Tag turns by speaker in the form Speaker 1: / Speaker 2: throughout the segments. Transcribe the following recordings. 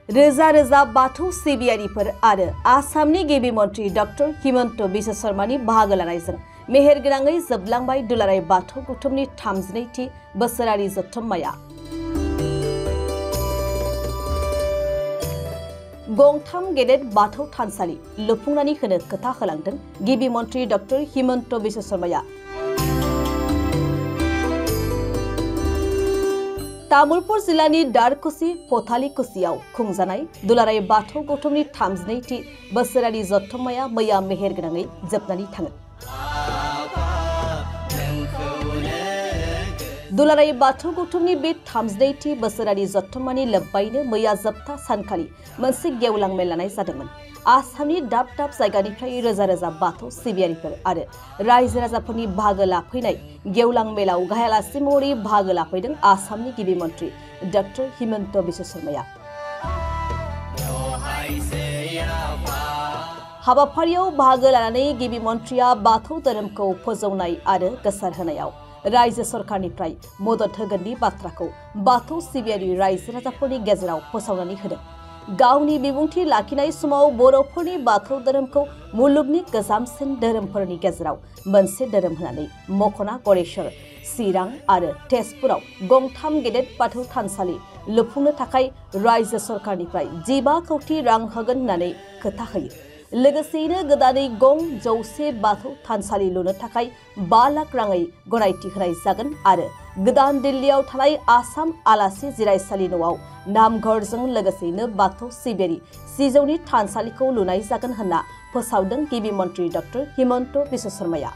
Speaker 1: रोजा रोजा बाथौ सिबियारिफोर आरो आसामनि गिबि मन्त्रि डक्टर हिमन्त बिश्व शर्मानि बाहागो लानायजों मेहेरगोनाङै जोबलांबाय दुलाराय बाथौ गौथुमनि 32थि बोसोरारि जथुम्माया। गंथाम गेदेर बाथौ थानसालि लुफुंनानै होनो खोथा होलांदों गिबि मन्त्रि डक्टर हिमन्त बिश्व शर्माया। तामुलपुर जिल्लानि दारकुसि फथालिकुसियाव खुंजानाय दुलाराय बाथौ गौथुमनि 32थि बोसोरारि जथुम्माया मैया मेहेरगोनाङै जोबनानै थाङो। दुलाराय बाथौ गौथुमनि बे 32थि बोसोरारि जथुम्मानि लोब्बायैनो मैया जोबथा सानखालि मोनसे गेवलां मेल लानाय जादोंमोन। आसामनि दाब दाब जायगानिफ्राय रोजा रोजा बाथौ सिबियारिफोर आरो रायजो राजाफोरनि बाहागो लाफैनाय गेवलां मेलाव गाहाय आलासि महरै बाहागो लाफैदों आसामनि गिबि मन्त्रि डक्टर हिमन्त बिश्व शर्माया। हाबाफारियाव बाहागो लानानै गिबि मन्त्रिया बाथौ धोरोमखौ फोजौनाय आरो गोसारहोनायाव रायजो सरकारनिफ्राय मदद होगोननि बाथ्राखौ बाथौ सिबियारि रायजो राजाफोरनि गेजेराव फोसावनानै होदों। गावनि बिबुंथि लाखिनाय समाव बर'फोरनि बाथौ धोरोमखौ मुलुगनि गोजामसिन धोरोमफोरनि गेजेराव मोनसे धोरोम होननानै मख'ना गरेश्वर, चिरां आरो तेजपुराव गंथाम गेदेर बाथौ थानसालि लुफुंनो थाखाय रायजो सरकारनिफ्राय 15 कौटि रां होगोन होननानै खोथा होयो। लोगोसेयैनो गोदानै गं 100 बाथौ थानसालि लुनो थाखाय 5 लाख राङै गनायथि होनाय जागोन आरो गोदान दिल्लीयाव थानाय आसाम आलासि जिरायसालि न'आव नामघरजों लोगोसेयैनो बाथौ सिबियारि सिजौनि थानसालिखौ लुनाय जागोन होनना फोसावदों गिबि मन्त्रि डक्टर हिमन्त बिश्व शर्माया।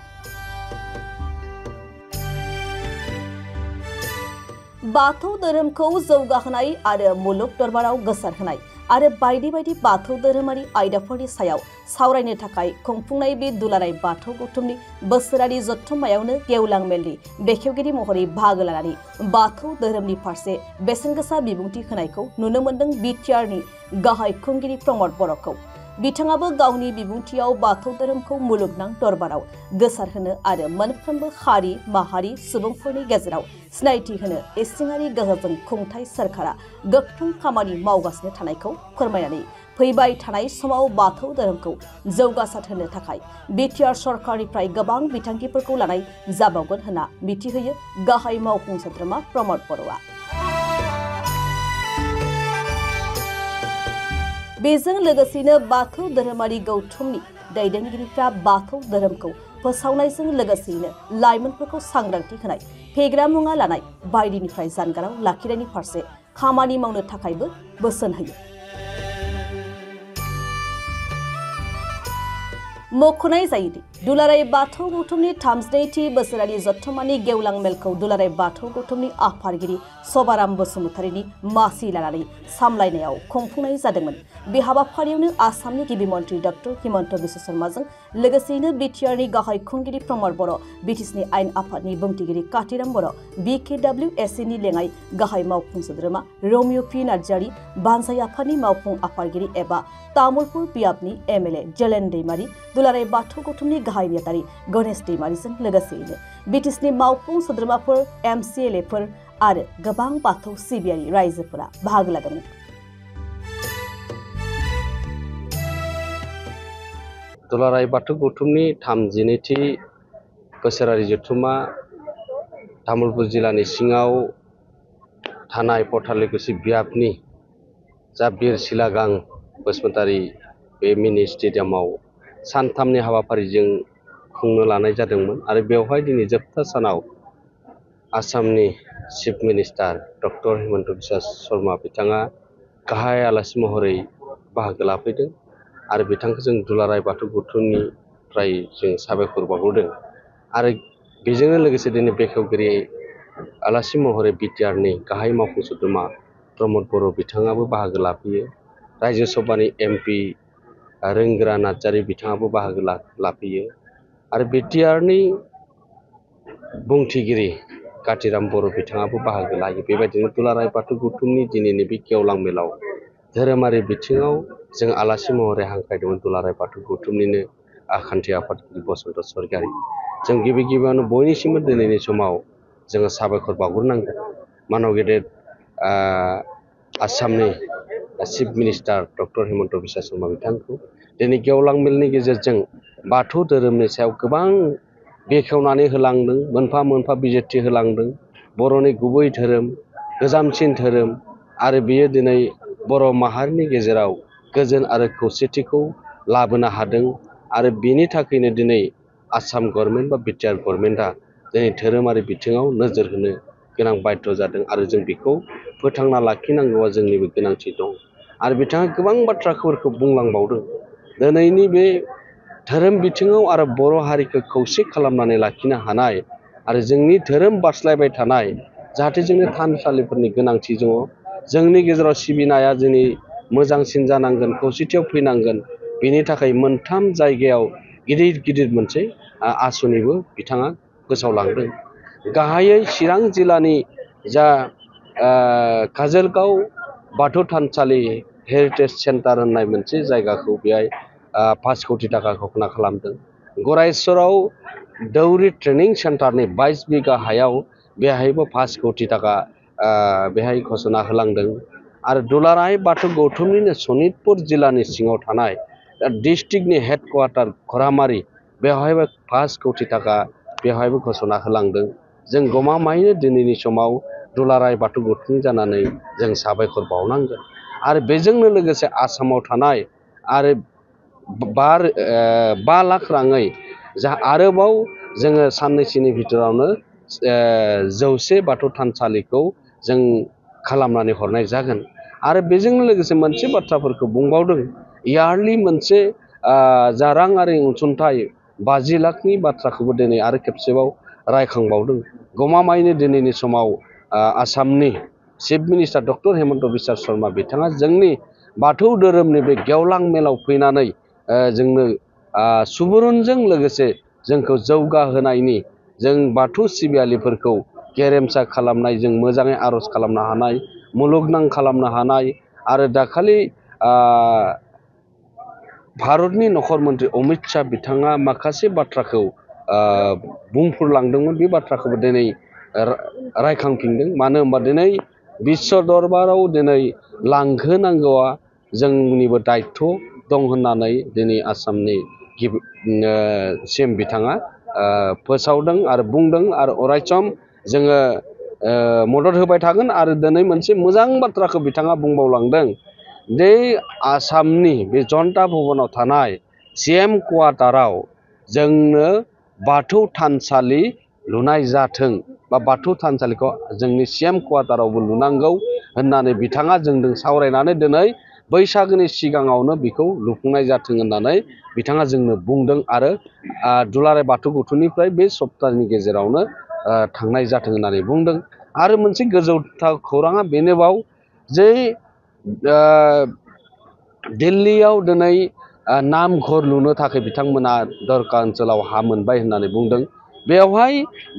Speaker 1: बाथौ धोरोमखौ जौगाहोनाय आरो मुलुग दरबाराव गोसारहोनाय आरो बायदि बायदि बाथौ धोरोमारि आयदाफोरनि सायाव सावरायनो थाखाय खुंफुंनाय बे दुलाराय बाथौ गौथुमनि बोसोरारि जथुम्मायावनो गेवलां मेलनि बेखेवगिरि महरै बाहागो लानानै बाथौ धोरोमनि फारसे बेसेनगोसा बिबुंथि होनायखौ नुनो मोन्दों बिटिआरनि गाहाय खुंगिरि प्रमद बर'खौ। बिथाङाबो गावनि बिबुंथियाव बाथौ धोरोमखौ मुलुगनां दरबाराव गोसारहोनो आरो मोनफ्रोमबो हारि माहारि सुबुंफोरनि गेजेराव सिनायथि होनो इसिङारि गोहोजों खुंथाय सोरखारा गोख्रों खामानि मावगासिनो थानायखौ फोरमायनानै फैबाय थानाय समाव बाथौ धोरोमखौ जौगासारहोनो थाखाय बिटिआर सरकारनिफ्राय गोबां बिथांखिफोरखौ लानाय जाबावगोन होनना मिथिहोयो गाहाय मावफुं सोद्रोमा प्रमद बर'आ। बेजों लोगोसेनो बाथौ धोरोमारि गौथुमनि दैदेनगिरिफ्रा बाथौ धोरोमखौ फोसावनायजों लोगोसेयैनो लाइमोनफोरखौ सांग्रांथि होनाय, फेग्रा मुवा लानाय बायदिनिफ्राय जानगाराव लाखिनायनि फारसे खामानि मावनो थाखायबो बोसोन होयो। मख'नाय जायोदि दुलाराय बाथौ गौथुमनि 32थि बोसोरारि जथुम्मानि गेवलां मेलखौ दुलाराय बाथौ गौथुमनि आफादगिरि सभाराम बसुमतारीनि मासि लानानै सामलायनायाव खुंफुंनाय जादोंमोन। बे हाबाफारियावनो आसामनि गिबि मन्त्रि डक्टर हिमन्त बिश्व शर्माजों लोगोसेयैनो बिटिआरनि गाहाय खुंगिरि प्रमद बर', बिटिसिनि आयेन आफादनि बुंथिगिरि कातिराम बर', बिकेडब्लिउएसएनि लेङाइ गाहाय मावफुं सोद्रोमा रमिय पि नार्जारी, बानजाय आफादनि मावफुं आफादगिरि एबा तामुलपुर बियाबनि एमएलए जलेन दैमारी, दुलाराय बाथौ गौथुमनि गाहाय नेतारि गणेश दैमारीजों लोगोसेयैनो बिटिसिनि मावफुं सोद्रोमाफोर, एमसिएलएफोर आरो गोबां बाथौ सिबियारि रायजोफोरा बाहागो लादोंमोन।
Speaker 2: दुलाराय बाथौ गौथुमनि 32थि बोसोरारि जथुम्मा तामुलपुर जिल्लानि सिङाव थानाय फथालिकुसि बियाबनि जा बिर सिलागां बसुमतारी बे मिनि स्टेडियामाव सानथामनि हाबाफारिजों खुंनो लानाय जादोंमोन आरो बेवहाय दिनै जोबथा सानाव आसामनि chief minister doctor Himanta Biswa Sharma बिथाङा गाहाय आलासि महरै बाहागो लाफैदों आरो बिथांखौ जों दुलाराय बाथौ गौथुमनिफ्राय जों साबायखर बावहरदों आरो बेजोंनो लोगोसे दिनै बेखेवगिरि आलासि महरै बिटिआरनि गाहाय मावफुं सोद्रोमा प्रमद बर' बिथाङाबो बाहागो लाफैयो। रायजो सभानि एमपि रोंगोरा नार्जारी बिथाङाबो बाहागो लाफैयो आरो बिटिआरनि बुंथिगिरि कातिराम बर' बिथाङाबो बाहागो लायो। बेबायदिनो दुलाराय बाथौ गौथुमनि दिनैनि बे गेवलां मेलाव धोरोमारि बिथिङाव जों आलासि महरै हांख्रायदोंमोन दुलाराय बाथौ गौथुमनिनो आखान्थि आफादगिरि बसन्त स्वरगियारि। जों गिबि गिबियावनो बयनिसिमबो दिनैनि समाव जोङो साबायखर बावग्रोनांगोन मानव गेदेर आसामनि chief minister doctor Hemant Biswa Sharma बिथांखौ दिनै गेवलां मेलनि गेजेरजों बाथौ धोरोमनि सायाव गोबां बेखेवनानै होलांदों, मोनफा मोनफा बिजिरथि होलांदों। बर'नि गुबै धोरोम, गोजामसिन धोरोम आरो बेयो दिनै बर' माहारिनि गेजेराव गोजोन आरो खौसेथिखौ लाबोनो हादों आरो बेनि थाखायनो दिनै आसाम गभर्नमेन्ट बा बिटिआर गभर्नमेन्टआ दिनै धोरोमारि बिथिङाव नोजोर होनो गोनां बाध्य जादों आरो जों बेखौ फोथांना लाखिनांगौआ जोंनिबो गोनांथि दं। आरो बिथाङा गोबां बाथ्राफोरखौ बुंलांबावदों। दिनैनि बे धोरोम बिथिङाव आरो बर' हारिखौ खौसे खालामनानै लाखिनो हानाय आरो जोंनि धोरोम बास्लायबाय थानाय जाहाथे जोंनि थानसालिफोरनि गोनांथि दङ। जोंनि गेजेराव सिबिनाया जोंनि मोजांसिन जानांगोन, खौसेथियाव फैनांगोन। बेनि थाखाय मोनथाम जायगायाव गिदिर गिदिर मोनसे आसनिबो बिथाङा फोसावलांदों। गाहायै चिरां जिल्लानि जा काजलगाव बाथौ थानसालि हेरिटेज सेन्टार होननाय मोनसे जायगाखौ बेहाय 5 कोटि थाखा घोषणा खालामदों। गरायसराव दौरि ट्रेनिं सेन्टारनि 22 बिगा हायाव बेहायबो 5 कोटि थाखा बेहाय घोषणा होलांदों। आरो दुलाराय बाथौ गौथुमनिनो सनितपुर जिल्लानि सिङाव थानाय डिस्ट्रिक्टनि हेडक्वार्टार खरामारि बेवहायबो 5 कोटि थाखा बेवहायबो घोषणा होलांदों। जों गमामायैनो दिनैनि समाव दुलाराय बाथौ गौथुमनि जानानै जों साबायखर बावनांगोन। आरो बेजोंनो लोगोसे आसामाव थानाय आरो 5 लाख राङै जा आरोबाव जोङो साननैसोनि भितरावनो 100 बाथौ थानसालिखौ जों खालामनानै हरनाय जागोन। आरो बेजोंनो लोगोसे मोनसे बाथ्राफोरखौ बुंबावदों। इयारलि मोनसे जा राङारि अनसुंथाइ 50 लाखनि बाथ्राखौबो दिनै आरो खेबसेबाव रायखांबावदों। गमामायैनो दिनैनि समाव आसामनि chief minister doctor Hemant Biswa Sharma बिथाङा जोंनि बाथौ धोरोमनि बे गेवलां मेलाव फैनानै जोंनो सुबुरुनजों लोगोसे जोंखौ जौगाहोनायनि, जों बाथौ सिबियारिफोरखौ गेरेमसा खालामनाय, जों मोजाङै आर'ज खालामनो हानाय, मुलुगनां खालामनो हानाय आरो दाखालि भारतनि नखर मन्त्रि अमित शाह बिथाङा माखासे बाथ्राखौ बुंफोरलांदोंमोन। बे बाथ्राखौबो दिनै रायखांफिनदों। मानो होनबा दिनै बिश्व दरबाराव दिनै लांहोनांगौआ जोंनिबो दायित्व दं होननानै दिनै आसामनि सिएम बिथाङा फोसावदों आरो बुंदों। आरो अरायसम जोङो मदद होबाय थागोन। आरो दिनै मोनसे मोजां बाथ्राखौ बिथाङा बुंबावलांदों। दे आसामनि बे जनता भवनाव थानाय CM क्वार्टाराव जोंनो बाथौ थानसालि लुनाय जाथों बा बाथौ थानसालिखौ जोंनि CM क्वार्टारावबो लुनांगौ होननानै बिथाङा जोंजों सावरायनानै दिनै बैसागोनि सिगाङावनो बेखौ लुफुंनाय जाथों होननानै बिथाङा जोंनो बुंदों। आरो दुलाराय बाथौ गौथुमनिफ्राय बे सप्ताहनि गेजेरावनो थांनाय जाथों होननानै बुंदों। आरो मोनसे गोजौथार खौराङा बेनोबाव जे दिल्लीयाव दिनै नामघर लुनो थाखाय बिथांमोना दरका ओनसोलाव हा मोनबाय होननानै बुंदों। बेवहाय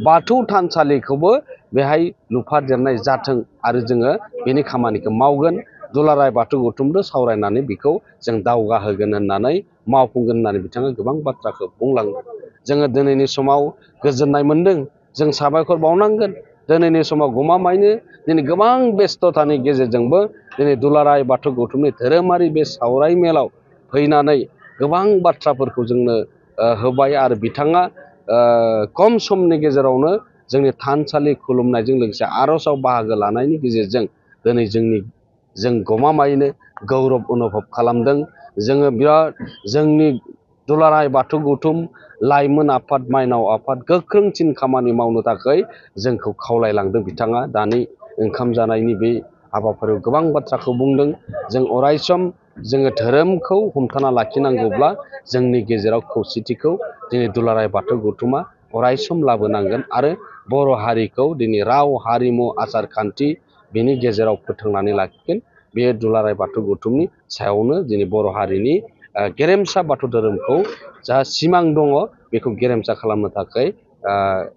Speaker 2: बाथौ थानसालिखौबो बेहाय लुफादेरनाय जाथों आरो जोङो बेनि खामानिखौ मावगोन। दुलाराय बाथौ गौथुमजों सावरायनानै बेखौ जों दावगाहोगोन होननानै मावफुंगोन होननानै बिथाङा गोबां बाथ्राखौ बुंलांदों। जोङो दिनैनि समाव गोजोननाय मोनदों। जों साबायखर बावनांगोन। दिनैनि समाव गमामायैनो दिनै गोबां बेस्थ'तानि गेजेरजोंबो दिनै दुलाराय बाथौ गौथुमनि धोरोमारि बे सावराय मेलाव फैनानै गोबां बाथ्राफोरखौ जोंनो होबाय। आरो बिथाङा खम समनि गेजेरावनो जोंनि थानसालि खुलुमनायजों लोगोसे आर'जआव बाहागो लानायनि गेजेरजों दिनै जों गमामायैनो गौरब अनुभब खालामदों। जोङो बिराद जोंनि दुलाराय बाथौ गौथुम लाइमोन आफाद, माइनाव आफाद गोख्रोंसिन खामानि मावनो थाखाय जोंखौ खावलायलांदों। बिथाङा दानि ओंखाम जानायनि बे हाबाफारियाव गोबां बाथ्राखौ बुंदों। जों अरायसम जोङो धोरोमखौ हमथाना लाखिनांगौब्ला जोंनि गेजेराव खौसेथिखौ दिनै दुलाराय बाथौ गौथुमा अरायसम लाबोनांगोन। आरो बर' हारिखौ दिनै राव, हारिमु, आसार खान्थि बेनि गेजेराव फोथांनानै लाखिगोन। बे दुलाराय बाथौ गौथुमनि सायावनो दिनै बर' हारिनि गेरेमसा बाथौ धोरोमखौ जा सिमां दङ बेखौ गेरेमसा खालामनो थाखाय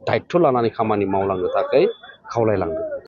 Speaker 2: दायित्व लानानै खामानि मावलांनो थाखाय खावलायलांदों।